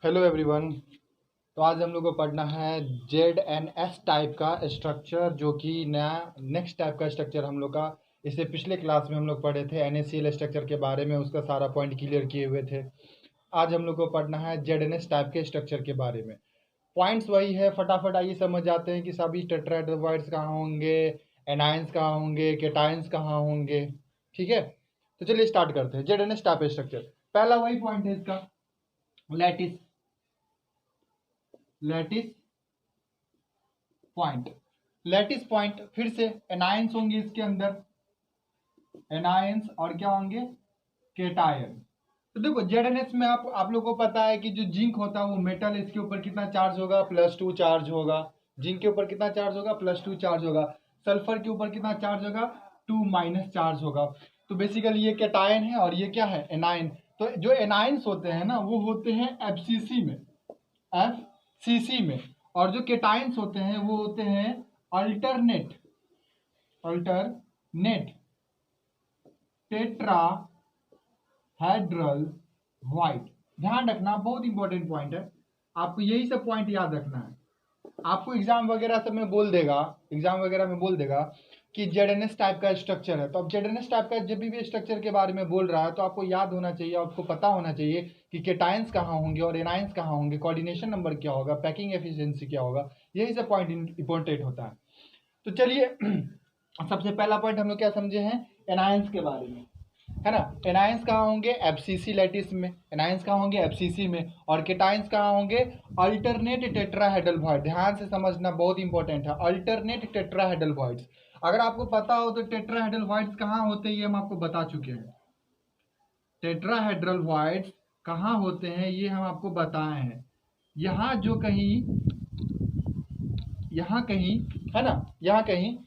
Hello everyone. तो आज हम लोग को पढ़ना है ZNS टाइप का स्ट्रक्चर, जो कि नया नेक्स्ट टाइप का स्ट्रक्चर हम लोग का। इससे पिछले क्लास में हम लोग पढ़े थे NaCl स्ट्रक्चर के बारे में, उसका सारा पॉइंट क्लियर किए हुए थे। आज हम लोग को पढ़ना है ZNS टाइप के स्ट्रक्चर के बारे में। पॉइंट्स वही है, फटाफट आइए समझ जाते हैं कि सभी टेट्राहेड्रल कहाँ होंगे, एनायंस कहाँ होंगे, केटायंस कहाँ होंगे। ठीक है, तो चलिए स्टार्ट करते हैं। ZNS टाइप स्ट्रक्चर, पहला वही पॉइंट है इसका, lattice lattice point. Lattice point फिर से एनायंस होंगे इसके अंदर, एनायंस और क्या होंगे, केटायन। तो देखो जेडएनएस में आप लोगों को पता है कि जो जिंक होता है वो मेटल, इसके ऊपर कितना चार्ज होगा, +2 चार्ज होगा। जिंक के ऊपर कितना चार्ज होगा, +2 चार्ज होगा। सल्फर के ऊपर कितना चार्ज होगा, 2- चार्ज होगा। तो बेसिकली ये केटायन है और ये क्या है, एनायन। तो जो एनायंस होते हैं ना, वो होते हैं एफसीसी में, और जो केटायंस होते हैं वो होते हैं अल्टरनेट टेट्राहेड्रल वाइट। ध्यान रखना, बहुत इंपॉर्टेंट पॉइंट है, आपको यही सब पॉइंट याद रखना है। आपको एग्जाम वगैरह सब में बोल देगा कि जेडएनएस टाइप का स्ट्रक्चर है। तो अब जेडएनएस टाइप का जब भी स्ट्रक्चर के बारे में बोल रहा है तो आपको याद होना चाहिए, आपको पता होना चाहिए कि केटायंस कहाँ होंगे और एनायंस कहाँ होंगे, कोऑर्डिनेशन नंबर क्या होगा, पैकिंग एफिशिएंसी क्या होगा। यही सब पॉइंट इंपॉर्टेंट होता है। तो चलिए सबसे पहला पॉइंट हम लोग क्या समझे हैं, एनायंस के बारे में, है ना। एनायंस कहाँ होंगे, एफसीसी लैटिस में। एनायंस कहाँ होंगे, एफसीसी में। और केटायंस कहाँ होंगे, अल्टरनेट टेट्राहेड्रल वॉइड। ध्यान से समझना, बहुत इंपॉर्टेंट है, अल्टरनेट टेट्राहेड्रल वॉइड्स। अगर आपको पता हो तो टेट्राहेड्रल वॉइड्स कहाँ होते हैं ये हम आपको बता चुके हैं। टेट्राहेड्रल वॉइड्स कहाँ होते हैं ये हम आपको बताए हैं। यहाँ कहीं है ना, यहाँ कहीं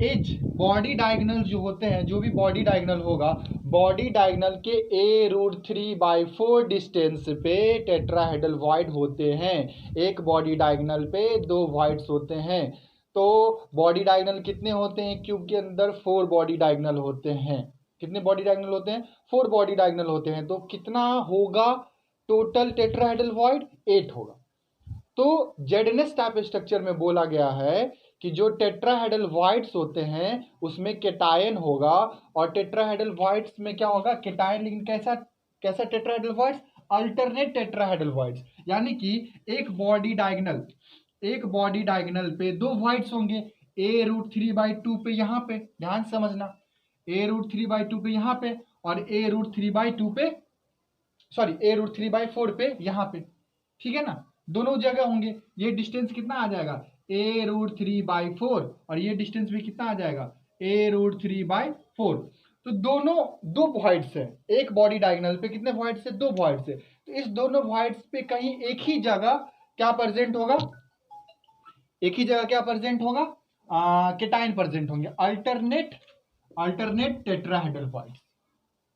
एज बॉडी डायगोनल जो होते हैं, जो भी बॉडी डायगोनल होगा, बॉडी डायगोनल के A√3/4 डिस्टेंस पे टेट्राहेड्रल वॉइड होते हैं। एक बॉडी डायगोनल पे 2 वॉइड्स होते हैं। तो बॉडी डायगोनल कितने होते हैं, क्यूब के अंदर 4 बॉडी डायगोनल होते हैं। कितने बॉडी डायगोनल होते हैं, 4 बॉडी डायगोनल होते हैं। तो कितना होगा टोटल टेट्राहेड्रल वॉइड, 8 होगा। तो जेडएनएस टाइप स्ट्रक्चर में बोला गया है कि जो टेट्राहेड्रल वॉइड्स होते हैं उसमें केटायन होगा, और टेट्राहेड्रल वॉइड्स में क्या होगा, केटायन। लेकिन कैसा कैसा tetrahedral voids, alternate tetrahedral voids. यानी कि एक बॉडी डायगोनल पे 2 वॉइड्स होंगे, A√3/2 पे, यहाँ पे ध्यान समझना, A√3/2 पे यहाँ पे, और A√3/2 पे, सॉरी A√3/4 पे यहाँ पे। ठीक है ना, दोनों जगह होंगे। ये डिस्टेंस कितना आ जाएगा, A√3/4, और ये डिस्टेंस भी कितना आ जाएगा, A√3/4। तो दोनों 2 वॉइड्स है, एक बॉडी डायगोनल पे कितने वॉइड्स है, 2 वॉइड्स है। तो इस दोनों वॉइड्स पे कहीं एक ही जगह क्या प्रेजेंट होगा, केटायन प्रेजेंट होंगे, अल्टरनेट टेट्राहेड्रल वॉइड्स।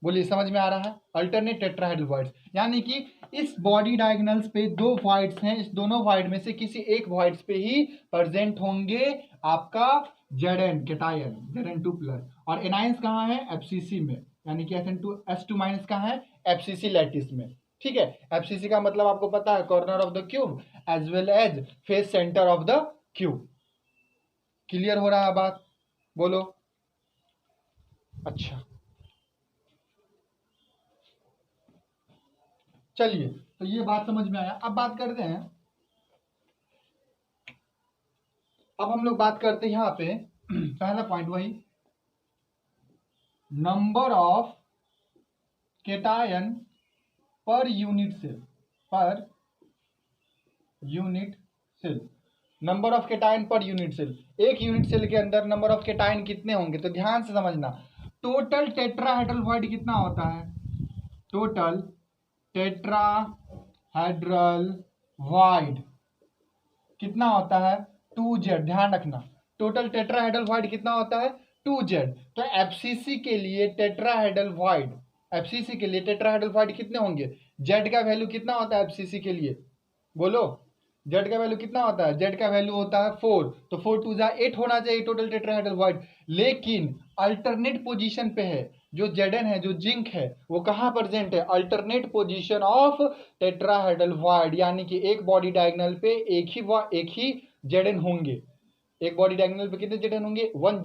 बोलिए समझ में आ रहा है, अल्टरनेट टेट्राहेड्रल वॉइड्स। यानी कि इस बॉडी डायगोनल्स पे 2 वॉइड्स हैं, इस दोनों वॉइड में से किसी एक वॉइड्स पे ही प्रेजेंट होंगे आपका Zn केटायन, Zn2+। और एनायंस कहाँ है, एफसीसी में, यानी कि S2- कहाँ है, एफसीसी लैटिस में। ठीक है, एफसीसी का मतलब आपको पता है, corner of the cube as well as face centre of the cube. Clear हो रहा है बात, बोलो। अच्छा चलिए, तो ये बात समझ में आया। अब बात करते हैं, अब हम लोग बात करते हैं यहाँ पे पहला पॉइंट वही, number of cation per unit cell, number of cation per unit cell. एक यूनिट सेल के अंदर नंबर ऑफ केटायन कितने होंगे, तो ध्यान से समझना, टोटल टेट्राहेड्रल वॉइड कितना होता है, टोटल टेट्राहेड्रल वॉइड कितना होता है, 2Z। ध्यान रखना, टोटल टेट्राहेड्रल वॉइड कितना होता है, 2Z। तो एफसीसी के लिए टेट्राहेड्रल वॉइड कितने होंगे, Z का वैल्यू कितना होता है एफसीसी के लिए, बोलो। Z का वैल्यू कितना होता है, Z का वैल्यू होता है 4। तो 4 2 8 होना चाहिए टोटल टेट्राहेड्रल वॉइड। लेकिन अल्टरनेट पोजीशन पे है, जो Zn है, जो जिंक है, वो कहाँ प्रेजेंट है? Alternate position of tetrahedral void, यानी कि एक बॉडी डायगोनल पे एक ही Zn होंगे। एक बॉडी डायगोनल पे कितने Zn होंगे? 1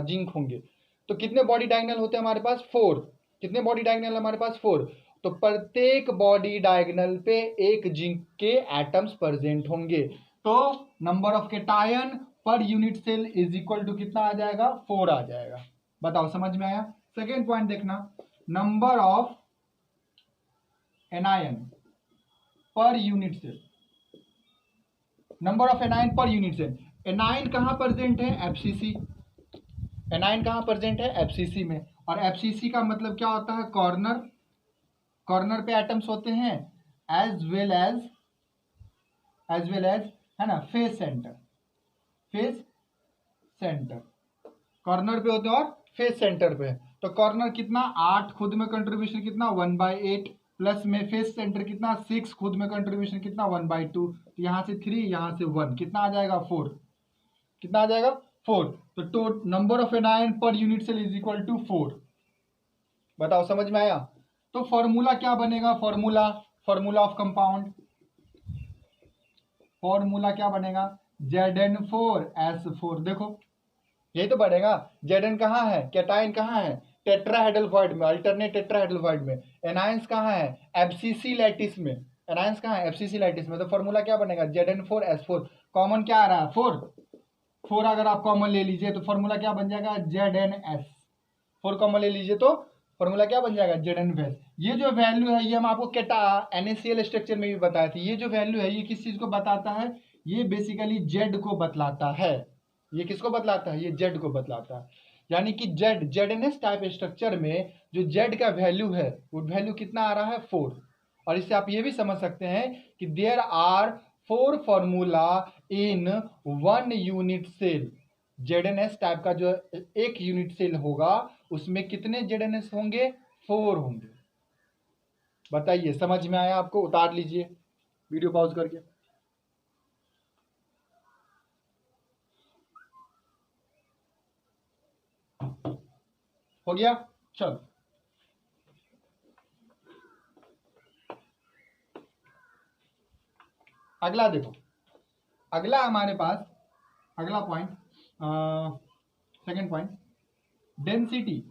जिंक होंगे। तो कितने बॉडी डायगोनल होते हैं हमारे पास? 4। कितने बॉडी डायगोनल हमारे पास? 4। तो प्रत्येक बॉडी डायगोनल पे एक जिंक के एटम्स प्रेजेंट होंगे। तो number of cation per unit cell is equal to कितना आ जाएगा? 4 आ जाएगा। बताओ, समझ में आया? सेकेंड पॉइंट देखना, number of anion per unit cell. Number of anion per unit cell. Anion कहां प्रेजेंट है? एफसीसी। एनायन कहां प्रेजेंट है? एफसीसी में। और एफसीसी का मतलब क्या होता है? कॉर्नर। कॉर्नर पे एटम्स होते हैं, एज वेल एज है ना, face centre. Face centre corner पे होते हैं और फेस सेंटर पे। तो कॉर्नर कितना? 8, खुद में कंट्रीब्यूशन कितना? 1/8, प्लस में फेस सेंटर कितना? 6, खुद में कंट्रीब्यूशन कितना? 1/2। तो यहाँ से 3, यहाँ से 1, कितना आ जाएगा? 4। कितना आ जाएगा? 4। तो number of anion per unit cell is equal to 4। बताओ, समझ में आया? तो फॉर्मूला क्या बनेगा? फॉर्मूला ऑफ कंपाउंड, फॉर्मूला क्या बनेगा? Zn4S4। देखो, यही तो बनेगा। Zn कहाँ है? कैटायन कहाँ है? टेट्राहेड्रल वॉइड में, अल्टरनेट टेट्राहेड्रल वॉइड में। एनायंस कहाँ है? एफसीसी लैटिस में। एनायंस कहाँ है? एफसीसी लैटिस में। तो फॉर्मूला क्या बनेगा? Zn4S4। कॉमन क्या आ रहा है? 4 अगर आप कॉमन ले लीजिए तो फॉर्मूला क्या बन जाएगा? Zns। 4 कॉमन ले लीजिए तो फॉर्मूला क्या बन जाएगा? Zn। ये जो वैल्यू है, ये हम आपको NaCl स्ट्रक्चर में भी बताए थे। ये जो वैल्यू है, ये किस चीज को बताता है? ये बेसिकली Z को बतलाता है। ये किसको बतलाता है? ये Z को बतलाता है। यानी कि Zns टाइप स्ट्रक्चर में जो Z का वैल्यू है, वो वैल्यू कितना आ रहा है? 4। और इससे आप ये भी समझ सकते हैं कि there are 4 formula in 1 unit cell. Zns type का जो एक यूनिट सेल होगा, उसमें कितने Zns होंगे? 4 होंगे। बताइए, समझ में आया आपको? उतार लीजिए वीडियो पॉज करके। हो गया? चलो, अगला देखो। अगला हमारे पास अगला point, second point, density.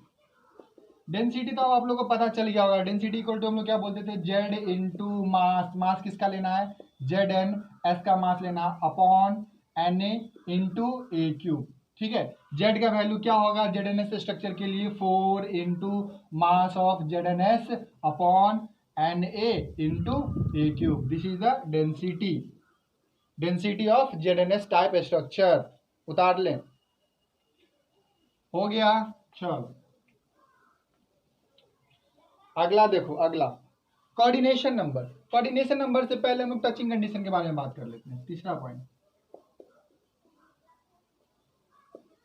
Density तो अब आप लोगों को पता चल गया होगा। डेंसिटी इक्वल टू हम लोग क्या बोलते थे? Z into mass. मास किसका लेना है? Zn। S का मास लेना अपॉन Na इंटू ए क्यूब। ठीक है। Z का वैल्यू क्या होगा Zns स्ट्रक्चर के लिए? 4 into mass of Zns upon Na into A cube. This is the density, density of Zns type structure. उतार लें। हो गया? चलो, अगला देखो। अगला कोऑर्डिनेशन नंबर। कोऑर्डिनेशन नंबर से पहले हम लोग टचिंग कंडीशन के बारे में बात कर लेते हैं। तीसरा point,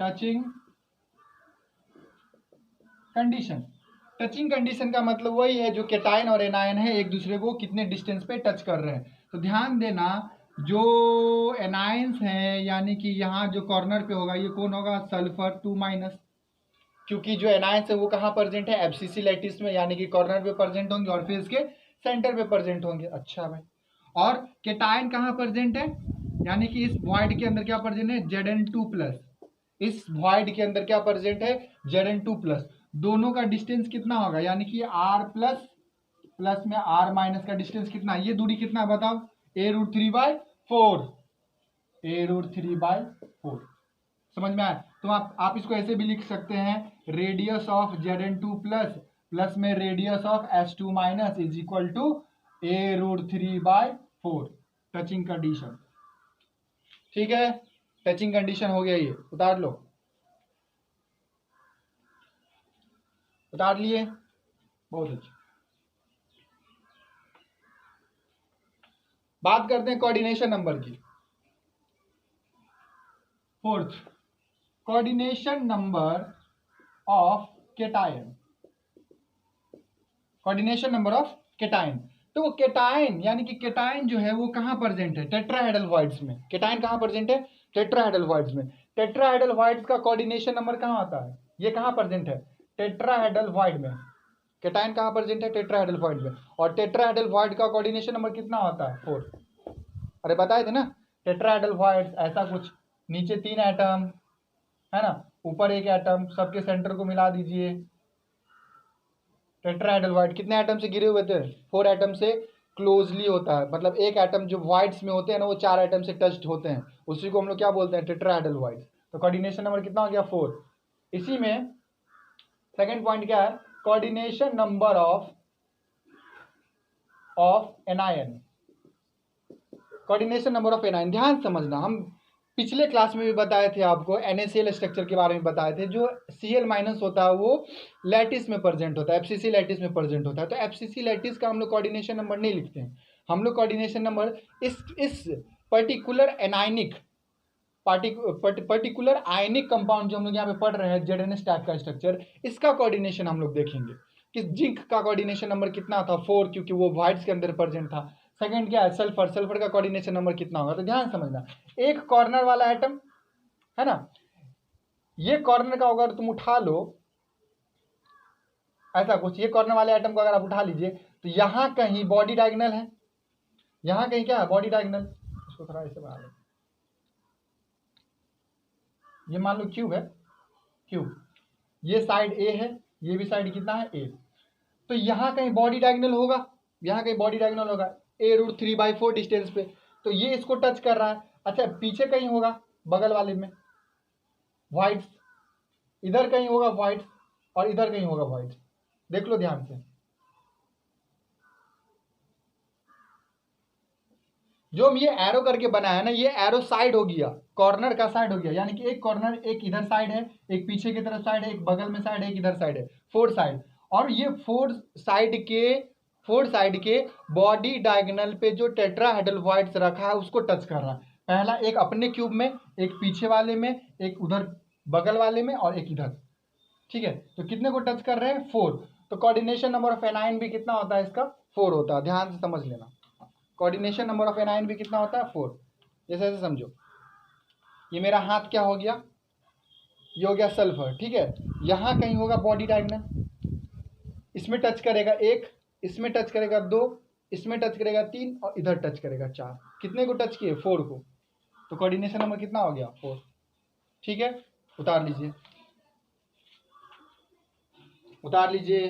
touching condition. Touching condition का मतलब वही है जो केटायन और एनायन है, एक दूसरे को कितने डिस्टेंस पे टच कर रहे हैं। तो ध्यान देना, जो एनायंस हैं, यानी कि यहाँ जो कॉर्नर पे होगा, ये कौन होगा? सल्फर 2-, क्योंकि जो एनायंस है वो कहाँ प्रेजेंट है? एफसीसी लैटिस में, यानी कि कॉर्नर पे प्रेजेंट होंगे और फिर इसके सेंटर पे प्रेजेंट होंगे। अच्छा भाई, और केटायन कहाँ प्रेजेंट है? यानी कि इस वॉइड के अंदर क्या प्रेजेंट है? Zn2+। इस वॉइड के अंदर क्या प्रेजेंट है? Zn2+। दोनों का डिस्टेंस कितना होगा? यानी कि R प्लस प्लस में R- का डिस्टेंस कितना? ये दूरी कितना बताओ? a√3/4। a√3/4। समझ में आया? तो आप इसको ऐसे भी लिख सकते हैं, रेडियस ऑफ Zn2+ प्लस में radius of S2- is equal to a√3/4। Touching condition. ठीक है, टचिंग कंडीशन हो गया। ये उतार लो। उतार लिए? बहुत अच्छा। बात करते हैं कोऑर्डिनेशन नंबर की। Fourth, coordination number of cation. Coordination number of cation. तो केटायन, यानी कि केटायन जो है वो कहाँ प्रेजेंट है? टेट्राहेड्रल वॉइड्स में। केटायन कहाँ प्रेजेंट है? टेट्राहेड्रल वॉइड्स में। टेट्राहेड्रल वॉइड्स का कोऑर्डिनेशन नंबर कहाँ आता है? ये कहाँ प्रेजेंट है? टेट्राहेड्रल वॉइड में, कैटायन कहाँ प्रेजेंट है, टेट्राहेड्रल वॉइड में, और टेट्राहेड्रल वॉइड का कोऑर्डिनेशन नंबर कितना होता है, 4। अरे बताए थे ना, टेट्राहेड्रल वॉइड ऐसा कुछ, नीचे 3 एटम है ना, ऊपर 1 एटम, सबके सेंटर को मिला दीजिए। टेट्राहेड्रल वॉइड कितने एटम से घिरे हुए थे, 4 एटम से क्लोजली होता है, मतलब एक एटम जो वॉइड्स में होते हैं ना वो 4 एटम से टच्ड होते हैं, उसी को हम लोग क्या बोलते हैं, टेट्राहेड्रल वॉइड। तो कोऑर्डिनेशन नंबर कितना हो गया, 4। इसी में सेकंड पॉइंट क्या है, coordination number of anion, coordination number of anion. ध्यान समझना, हम पिछले क्लास में भी बताए थे आपको, NaCl स्ट्रक्चर के बारे में बताए थे। जो Cl- होता है वो लैटिस में प्रेजेंट होता है, FCC लैटिस में प्रेजेंट होता है। तो FCC लैटिस का हम लोग कोऑर्डिनेशन नंबर नहीं लिखते हैं, हम लोग कोऑर्डिनेशन नंबर इस particular anionic particular ionic compound जो हम लोग यहाँ पे पढ़ रहे हैं, ZnS टाइप का स्ट्रक्चर, इसका कोऑर्डिनेशन हम लोग देखेंगे कि जिंक का कोऑर्डिनेशन नंबर कितना था, 4, क्योंकि वो वाइड्स के अंदर प्रेजेंट था। सेकंड क्या है, सल्फर, सल्फर का कोऑर्डिनेशन नंबर कितना होगा। तो ध्यान समझना, एक कॉर्नर वाला एटम है ना, ये कॉर्नर का अगर तुम उठा लो ऐसा कुछ, ये कॉर्नर वाले एटम को अगर आप उठा लीजिए तो यहाँ कहीं बॉडी डायगोनल है, यहाँ कहीं क्या है, बॉडी डायगोनल। इसको थोड़ा ऐसे बना लो, ये मान लो क्यूब है, क्यूब, ये साइड ए है, ये भी साइड कितना है, ए। तो यहाँ कहीं बॉडी डायगोनल होगा, यहाँ कहीं बॉडी डायगोनल होगा a√3/4 डिस्टेंस पे, तो ये इसको टच कर रहा है। अच्छा, पीछे कहीं होगा बगल वाले में वाइट्स, इधर कहीं होगा वाइट्स, और इधर कहीं होगा वाइट्स। देख लो ध्यान से, जो हम ये एरो करके बनाया ना, ये एरो साइड हो गया, कॉर्नर का साइड हो गया, यानी कि एक कॉर्नर, एक इधर साइड है, एक पीछे की तरफ साइड है, एक बगल में साइड है, एक इधर साइड है, 4 साइड। और ये 4 साइड के बॉडी डायगोनल पे जो टेट्राहेड्रल वॉइड्स रखा है उसको टच कर रहा है। पहला एक अपने क्यूब में, एक पीछे वाले में, एक उधर बगल वाले में, और एक इधर। ठीक है, तो कितने को टच कर रहे हैं, 4। तो कोऑर्डिनेशन नंबर ऑफ एनायन भी कितना होता है इसका, 4 होता है। ध्यान से समझ लेना, कोऑर्डिनेशन नंबर ऑफ एनायन भी कितना होता है, 4। जैसे ऐसे समझो, ये मेरा हाथ क्या हो गया, ये हो गया सल्फर, ठीक है। यहाँ कहीं होगा बॉडी डायगोनल, इसमें टच करेगा 1, इसमें टच करेगा 2, इसमें टच करेगा 3, और इधर टच करेगा 4। कितने को टच किए, 4 को। तो कोऑर्डिनेशन नंबर कितना हो गया, 4। ठीक है, उतार लीजिए, उतार लीजिए।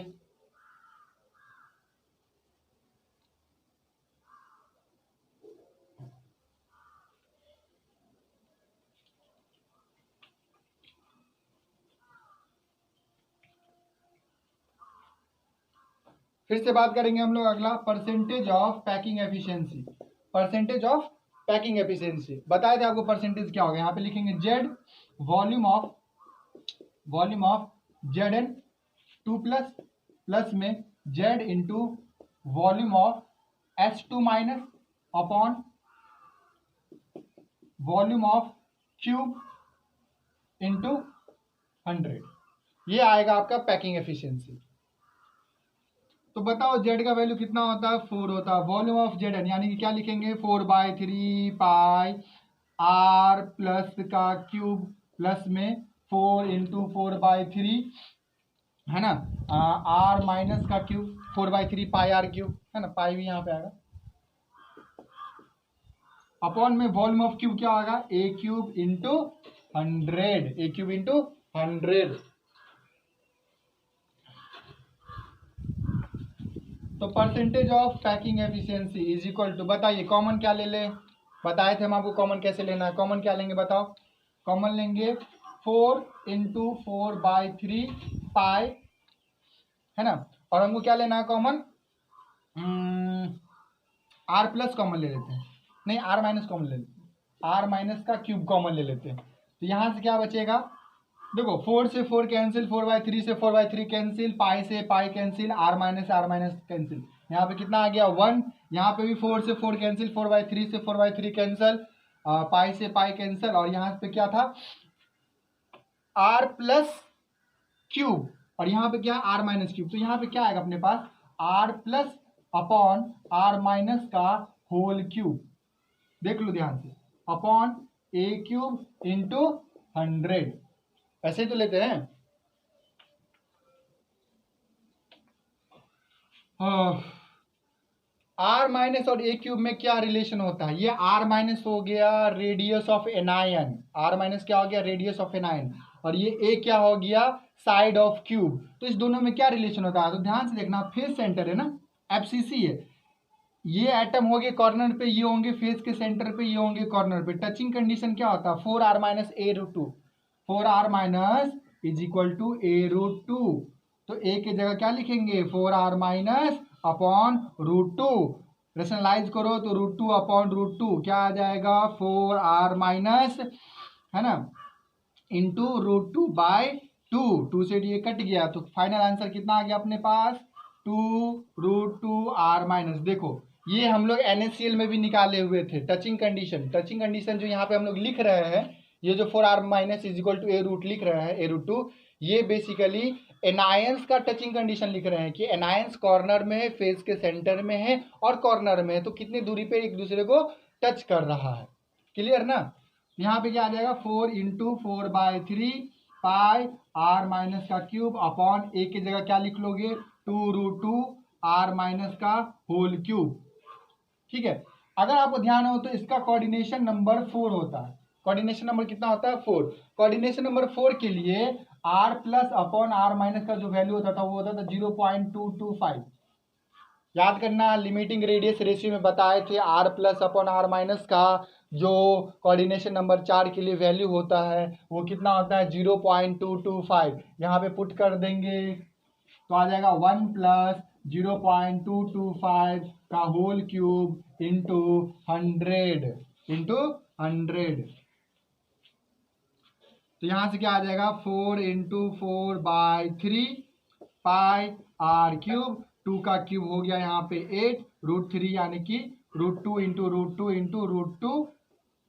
फिर से बात करेंगे हम लोग अगला, percentage of packing efficiency. Percentage of packing efficiency बताए थे आपको, परसेंटेज क्या होगा, यहाँ पे लिखेंगे Z volume of Zn2 plus, plus में Z into volume of H2 minus upon volume of cube into 100। ये आएगा आपका पैकिंग एफिशिएंसी। तो बताओ जेड का वैल्यू कितना होता है, 4 होता है। वॉल्यूम ऑफ जेड एन यानी कि क्या लिखेंगे, 4/3 पाई आर प्लस का क्यूब प्लस में 4 इंटू 4/3 है ना, आर माइनस का क्यूब 4/3 पाई आर क्यूब है ना, पाई भी यहाँ पे आएगा, अपॉन में वॉल्यूम ऑफ क्यूब क्या होगा, a cube into 100, a cube into 100। तो percentage of packing efficiency is equal to, बताइए कॉमन क्या ले ले, बताए थे हम आपको कॉमन कैसे लेना है। कॉमन क्या लेंगे बताओ, कॉमन लेंगे 4 इंटू 4/3 पाई है ना, और हमको क्या लेना है कॉमन, आर प्लस कॉमन ले लेते हैं, नहीं आर माइनस कॉमन ले लेते हैं, आर माइनस का क्यूब कॉमन ले लेते हैं। तो यहाँ से क्या बचेगा, देखो 4 से 4 कैंसिल, 4/3 से 4/3 कैंसिल, पाई से pi cancel, r minus cancel, यहाँ पे कितना आ गया 1। यहाँ पे भी 4 से 4 कैंसिल, 4/3 से 4/3 कैंसिल, पाई से पाई कैंसिल, और यहाँ पे क्या था आर प्लस क्यूब, और यहाँ पे क्या आर माइनस क्यूब। तो यहाँ पे क्या आएगा अपने पास, R plus upon are minus का होल क्यूब, देख लो ध्यान से, अपॉन ए क्यूब इंटू 100। ऐसे ही तो लेते हैं, आर माइनस और ए क्यूब में क्या रिलेशन होता है? ये आर माइनस हो गया radius of anion, r minus क्या हो गया? रेडियस ऑफ एनायन, और ये ए क्या हो गया? Side of cube. तो इस दोनों में क्या रिलेशन होता है? तो ध्यान से देखना, फेस सेंटर है ना, एफसीसी है, ये एटम होंगे कॉर्नर पे, ये होंगे फेस के सेंटर पे, ये होंगे कॉर्नर पे। टचिंग कंडीशन क्या होता है? 4r minus a root two, 4r minus is equal to a root two. तो ए की जगह क्या लिखेंगे? 4r minus upon root two. Rationalise करो तो root two upon root two क्या आ जाएगा? 4r माइनस, है ना, into root two by two, two से ये कट गया, तो फाइनल आंसर कितना आ गया अपने पास? 2√2r minus. देखो ये हम लोग NaCl में भी निकाले हुए थे टचिंग कंडीशन। टचिंग कंडीशन जो यहाँ पे हम लोग लिख रहे हैं, ये जो 4r minus is equal to a root लिख रहे हैं, ए रूट टू, ये बेसिकली एनायंस का टचिंग कंडीशन लिख रहे हैं कि एनायंस कॉर्नर में है, फेस के सेंटर में है और कॉर्नर में है, तो कितनी दूरी पे एक दूसरे को टच कर रहा है। क्लियर ना? यहाँ पे क्या आ जाएगा? 4 इंटू 4/3 पाई आर माइनस का क्यूब अपॉन ए की जगह क्या लिख लोगे? 2√2r माइनस का होल क्यूब। ठीक है, अगर आपको ध्यान हो तो इसका कोऑर्डिनेशन नंबर 4 होता है। कोऑर्डिनेशन नंबर कितना होता है? 4। कोऑर्डिनेशन नंबर 4 के लिए r plus upon are minus का जो वैल्यू होता था वो होता था 0.225। याद करना, लिमिटिंग रेडियस रेशियो में बताए थे r plus upon are minus का जो कोऑर्डिनेशन नंबर 4 के लिए वैल्यू होता है वो कितना होता है? 0.225। यहाँ पे पुट कर देंगे तो आ जाएगा 1 प्लस 0.225 का होल क्यूब इंटू 100। तो यहाँ से क्या आ जाएगा? 4 इंटू 4/3 पाई आर क्यूब, 2 का क्यूब हो गया यहाँ पे 8 √3 यानी कि √2 इंटू √2 इंटू √2।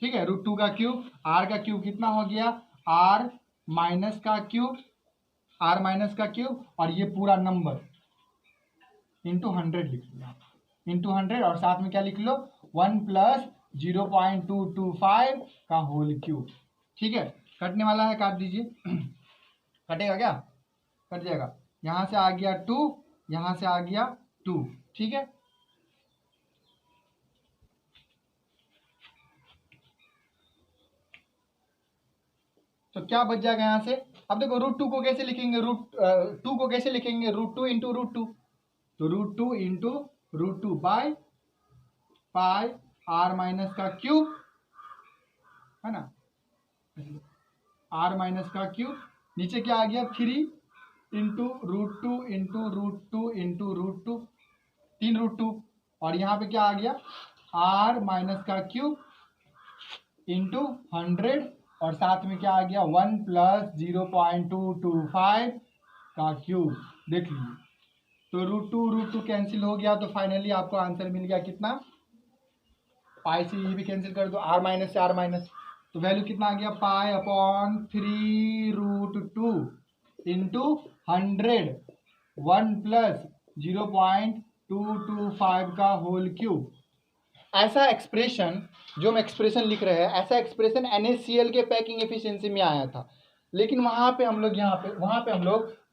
ठीक है, √2 का क्यूब, आर का क्यूब कितना हो गया? आर माइनस का क्यूब, आर माइनस का क्यूब, और ये पूरा नंबर इंटू 100 लिख लो, इंटू 100, और साथ में क्या लिख लो? 1 प्लस 0.225 का होल क्यूब। ठीक है, कटने वाला है, काट दीजिए। कटेगा क्या? कट जाएगा। यहाँ से आ गया 2, यहाँ से आ गया 2। ठीक है, तो क्या बच जाएगा यहाँ से? अब देखो √2 को कैसे लिखेंगे? √2 को कैसे लिखेंगे? √2 इंटू √2, तो √2 into √2 by pi r minus का क्यूब, है ना, आर माइनस का क्यूब। नीचे क्या आ गया? 3 इंटू √2 इंटू √2 इंटू √2, 3 √2, और यहाँ पे क्या आ गया? आर माइनस का क्यूब इंटू 100, और साथ में क्या आ गया? 1 प्लस 0.225 का क्यूब। देख लीजिए, तो √2 कैंसिल हो गया, तो फाइनली आपको आंसर मिल गया कितना? पाई से ये भी कैंसिल कर दो, आर माइनस से आर माइनस, तो वैल्यू कितना आ गया? पाई अपॉन 3√2 इंटू 100, 1 प्लस 0.225 का होल क्यूब। ऐसा एक्सप्रेशन जो हम एक्सप्रेशन लिख रहे हैं, ऐसा एक्सप्रेशन NaCl के पैकिंग एफिशिएंसी में आया था, लेकिन वहाँ पे हम लोग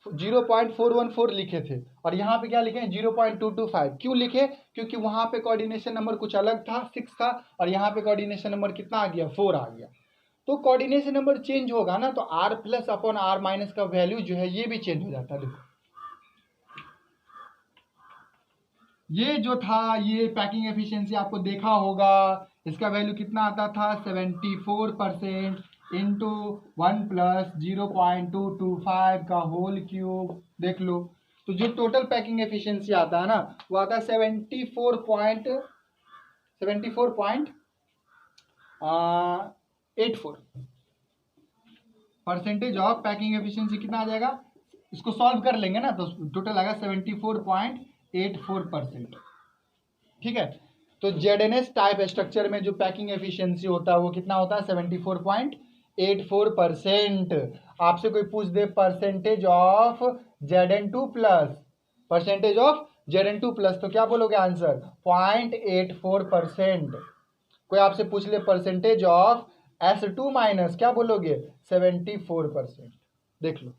0.414 लिखे थे, और यहाँ पे क्या लिखे हैं? 0.225। क्यों लिखे? क्योंकि वहाँ पे कोऑर्डिनेशन नंबर कुछ अलग था, 6 था, और यहाँ पे कोऑर्डिनेशन नंबर कितना आ गया? 4 आ गया। तो कोऑर्डिनेशन नंबर चेंज होगा ना, तो r plus upon are minus का वैल्यू जो है ये भी चेंज हो जाता है। देखो ये जो था, ये पैकिंग एफिशिएंसी आपको देखा होगा, इसका वैल्यू कितना आता था? 74% इंटू 1 प्लस 0.225 का होल क्यूब। देख लो, तो जो टोटल पैकिंग एफिशिएंसी आता है ना, वो आता है 74.84 परसेंटेज ऑफ पैकिंग एफिशिएंसी। कितना आ जाएगा? इसको सॉल्व कर लेंगे ना, तो टोटल आएगा 74.84%। ठीक है, तो ZNS टाइप स्ट्रक्चर में जो पैकिंग एफिशिएंसी होता है वो कितना होता है? 74.84%। आपसे कोई पूछ दे percentage of Zn2 plus, percentage of Zn2 plus, तो क्या बोलोगे आंसर? 0.84%। कोई आपसे पूछ ले परसेंटेज ऑफ S2 माइनस, क्या बोलोगे? 74%। देख लो,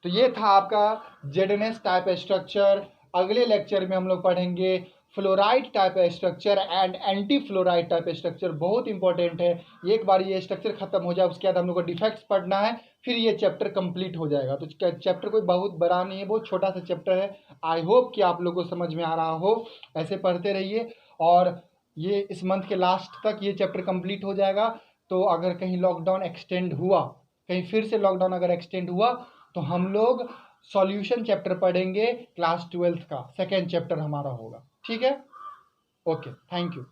तो ये था आपका ZNS टाइप स्ट्रक्चर। अगले लेक्चर में हम लोग पढ़ेंगे fluoride type structure and anti fluoride type structure, बहुत इंपॉर्टेंट है। एक बार ये स्ट्रक्चर खत्म हो जाए उसके बाद हम लोग को डिफेक्ट्स पढ़ना है, फिर ये चैप्टर कंप्लीट हो जाएगा। तो चैप्टर कोई बहुत बड़ा नहीं है, बहुत छोटा सा चैप्टर है। आई होप कि आप लोगों को समझ में आ रहा हो। ऐसे पढ़ते रहिए और ये इस मंथ के लास्ट तक ये चैप्टर कंप्लीट हो जाएगा। तो अगर कहीं लॉकडाउन एक्सटेंड हुआ, कहीं फिर से लॉकडाउन अगर एक्सटेंड हुआ, तो हम लोग सॉल्यूशन चैप्टर पढ़ेंगे, क्लास 12th का सेकेंड चैप्टर हमारा होगा। ठीक है, ओके, थैंक यू।